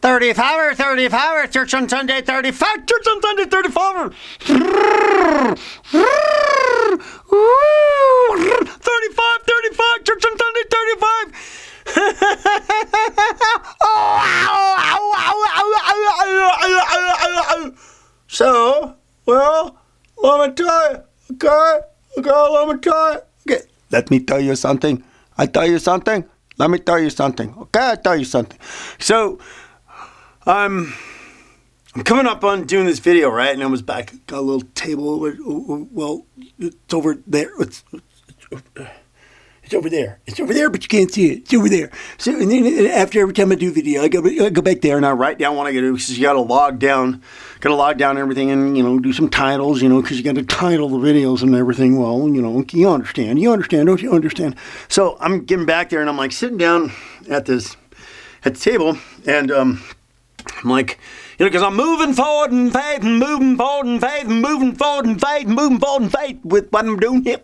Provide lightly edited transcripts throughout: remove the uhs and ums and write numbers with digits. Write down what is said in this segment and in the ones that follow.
35, 35, church on Sunday 35, church on Sunday 35. 35, 35, church on Sunday 35. So, well, let me tell you, okay, let me tell you. Okay, let me tell you something. Let me tell you something. Okay, I tell you something. So, I'm coming up on doing this video, right? And I was back, got a little table. Well, it's over there. It's over there. It's over there, but you can't see it. It's over there. So, and then after every time I do a video, I go back there and I write down what I got to do, because you got to log down everything and, do some titles, because you got to title the videos and everything. Well, you understand, don't you understand? So I'm getting back there and I'm like sitting down at the table and, I'm like, because I'm moving forward in faith and moving forward in faith and moving forward in faith and moving forward in faith with what I'm doing here.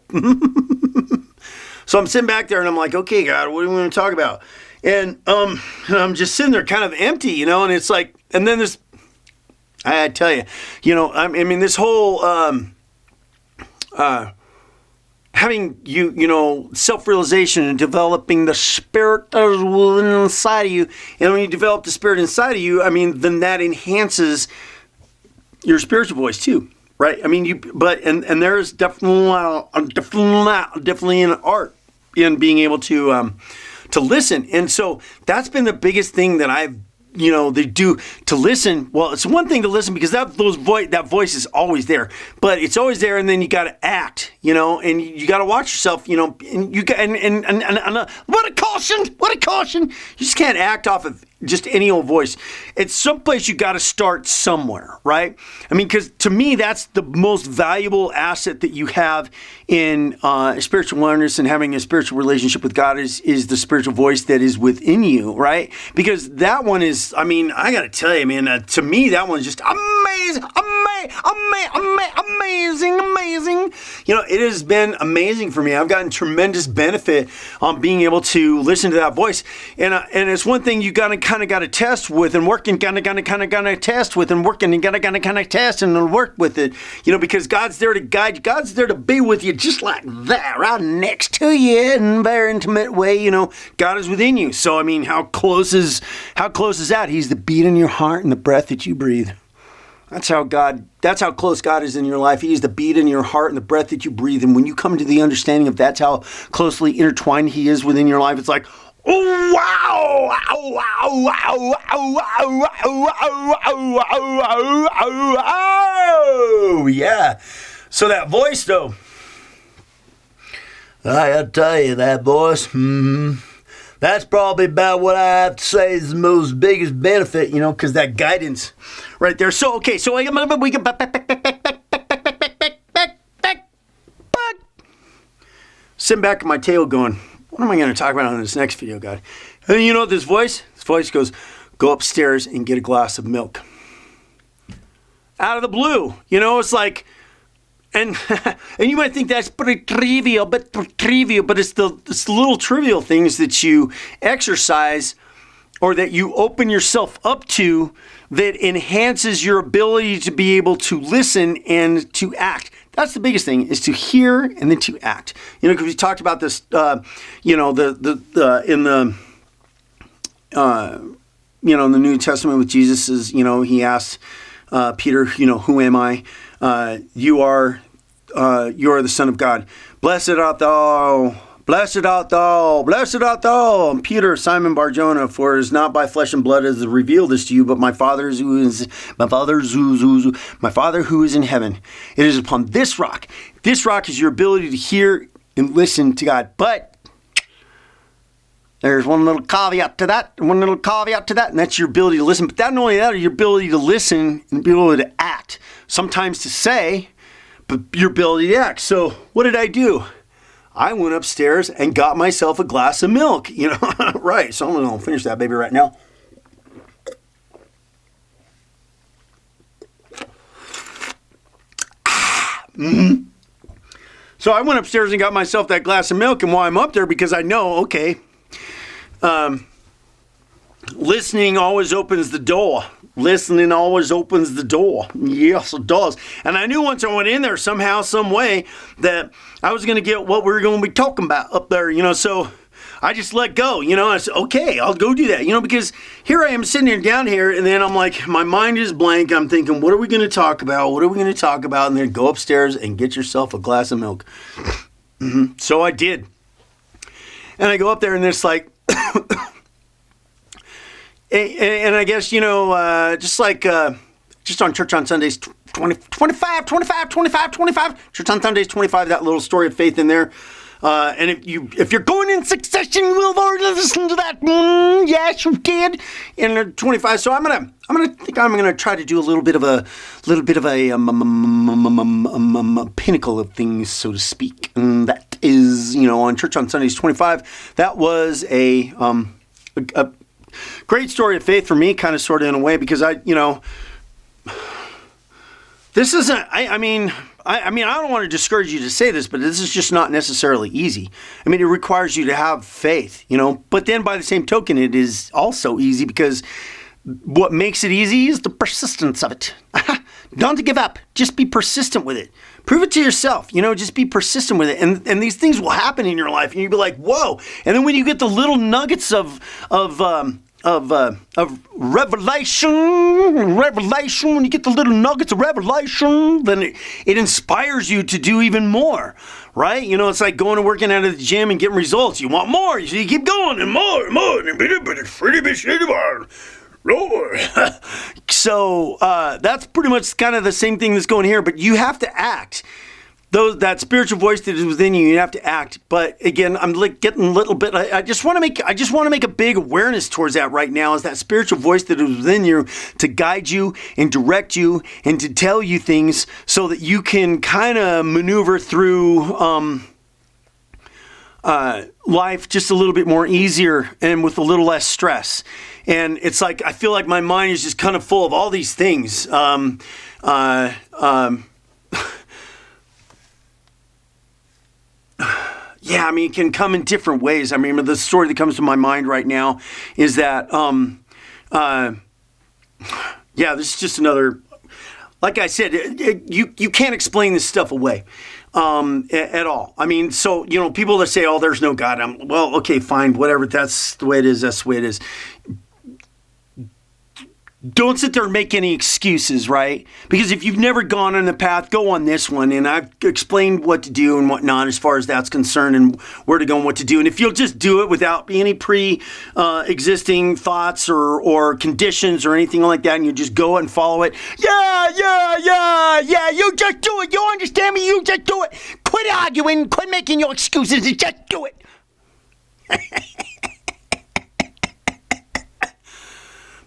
So I'm sitting back there and I'm like, okay, God, what do we want to talk about? And I'm just sitting there kind of empty, and it's like, and then this, I tell you, I mean, this whole having self-realization and developing the spirit that is within inside of you. And when you develop the spirit inside of you, I mean, then that enhances your spiritual voice too, right? I mean, and there's definitely an art in being able to listen. And so that's been the biggest thing that I've they do to listen. Well, it's one thing to listen because that voice is always there, but it's always there, and then you got to act, and you got to watch yourself, and you got and what a caution! You just can't act off of just any old voice. It's someplace you got to start somewhere, right? I mean, because to me, that's the most valuable asset that you have in spiritual awareness and having a spiritual relationship with God is the spiritual voice that is within you, right? Because that one is, I mean, I got to tell you, man, to me, that one's just amazing. It has been amazing for me. I've gotten tremendous benefit on being able to listen to that voice. And it's one thing you got to test with and work and kind of test with and work and kind of test and work with it, because God's there to guide you. God's there to be with you just like that, right next to you in a very intimate way. God is within you. So, I mean, how close is that? He's the beat in your heart and the breath that you breathe. That's how close God is in your life. He is the beat in your heart and the breath that you breathe. And when you come to the understanding of that's how closely intertwined He is within your life, it's like, oh, wow, oh, yeah. So that voice, though, I gotta tell you, that voice, that's probably about what I have to say is the most biggest benefit, because that guidance right there. So, okay, so we get back. Sitting back at my table going, what am I going to talk about on this next video, God? And you know what this voice goes, go upstairs and get a glass of milk. Out of the blue. It's like, and you might think that's pretty trivial, but it's the little trivial things that you exercise or that you open yourself up to that enhances your ability to be able to listen and to act. That's the biggest thing, is to hear and then to act. Because we talked about this, in the New Testament with Jesus is, he asked Peter, who am I? You are the Son of God. Blessed art thou. And Peter, Simon Bar-Jonah, for it is not by flesh and blood as has revealed this to you, but my Father who is in heaven. It is upon this rock. This rock is your ability to hear and listen to God. But there's one little caveat to that, and that's your ability to listen. But not only that, your ability to listen and be able to act. Sometimes to say, but your ability to act. So what did I do? I went upstairs and got myself a glass of milk, right. So I'm going to finish that baby right now. So I went upstairs and got myself that glass of milk, and while I'm up there, because I know, okay, listening always opens the door. Listening always opens the door. Yes, it does. And I knew once I went in there somehow, some way, that I was going to get what we were going to be talking about up there, so I just let go, I said, okay, I'll go do that, because here I am sitting here down here, and then I'm like, my mind is blank. I'm thinking, what are we going to talk about? What are we going to talk about? And then go upstairs and get yourself a glass of milk. So I did. And I go up there, and it's like, and I guess, just on Church on Sundays, 25, Church on Sundays, 25, that little story of faith in there. And if you're going in succession, we'll already listen to that. Yes, you did. And 25. So I'm gonna try to do a little bit of a pinnacle of things, so to speak. And that is, on Church on Sundays 25. That was a great story of faith for me, kind of, sort of, in a way, because this isn't. I mean, I don't want to discourage you to say this, but this is just not necessarily easy. I mean, it requires you to have faith, But then, by the same token, it is also easy, because what makes it easy is the persistence of it. Don't give up. Just be persistent with it. Prove it to yourself. Just be persistent with it, and these things will happen in your life, and you'll be like, whoa! And then when you get the little nuggets of revelation, when you get the little nuggets of revelation, then it inspires you to do even more, right? It's like going and working out at the gym and getting results. You want more, so you keep going, and more, So that's pretty much kind of the same thing that's going here, but you have to act. That spiritual voice that is within you, you have to act. But again, I'm getting a little bit. I just want to make a big awareness towards that right now. Is that spiritual voice that is within you to guide you and direct you and to tell you things so that you can kind of maneuver through life just a little bit more easier and with a little less stress. And it's like I feel like my mind is just kind of full of all these things. Yeah, I mean, it can come in different ways. I mean, the story that comes to my mind right now is that, this is just another, like I said, you can't explain this stuff away at all. I mean, so, people that say, oh, there's no God. Well, okay, fine, whatever. That's the way it is. That's the way it is. Don't sit there and make any excuses, right? Because if you've never gone on the path, go on this one. And I've explained what to do and whatnot as far as that's concerned and where to go and what to do. And if you'll just do it without any pre-existing thoughts or conditions or anything like that, and you just go and follow it, yeah, you just do it. You understand me? You just do it. Quit arguing. Quit making your excuses and just do it.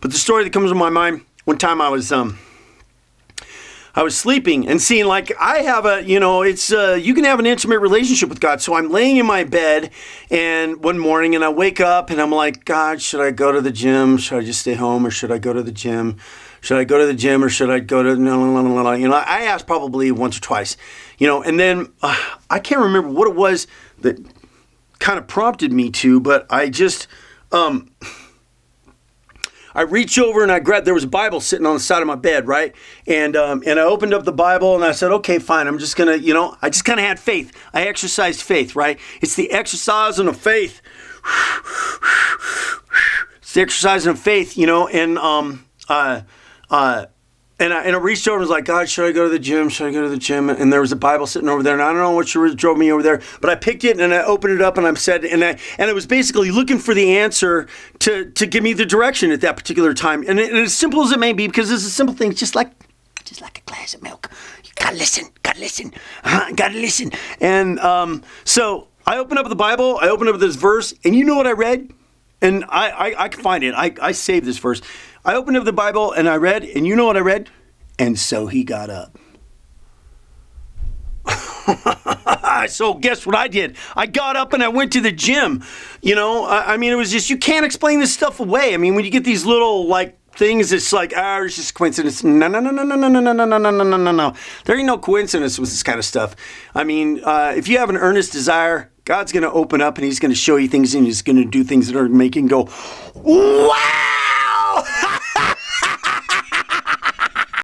But the story that comes to my mind, one time I was sleeping and seeing, like, I have you can have an intimate relationship with God. So I'm laying in my bed, and one morning, and I wake up and I'm like, God, should I go to the gym? Should I just stay home, or should I go to the gym? Should I go to the gym, or should I go to I asked probably once or twice, and then I can't remember what it was that kind of prompted me to, but I just I reached over and I grabbed, there was a Bible sitting on the side of my bed, right? And I opened up the Bible and I said, okay, fine. I'm just going to, I just kind of had faith. I exercised faith, right? It's the exercising of faith. It's the exercising of faith, and I reached over and was like, God, should I go to the gym? Should I go to the gym? And there was a Bible sitting over there, and I don't know what drove me over there, but I picked it and I opened it up and I said, and it was basically looking for the answer to give me the direction at that particular time. And as simple as it may be, because it's a simple thing, just like a glass of milk. You gotta listen. And so I opened up the Bible, I opened up this verse, and you know what I read? And I can find it. I saved this verse. I opened up the Bible and I read, and you know what I read? And so he got up. So guess what I did? I got up and I went to the gym. I mean, it was just, you can't explain this stuff away. I mean, when you get these little, like, things, it's like, it's just coincidence. No. There ain't no coincidence with this kind of stuff. I mean, if you have an earnest desire, God's going to open up and he's going to show you things and he's going to do things that are making go, wow!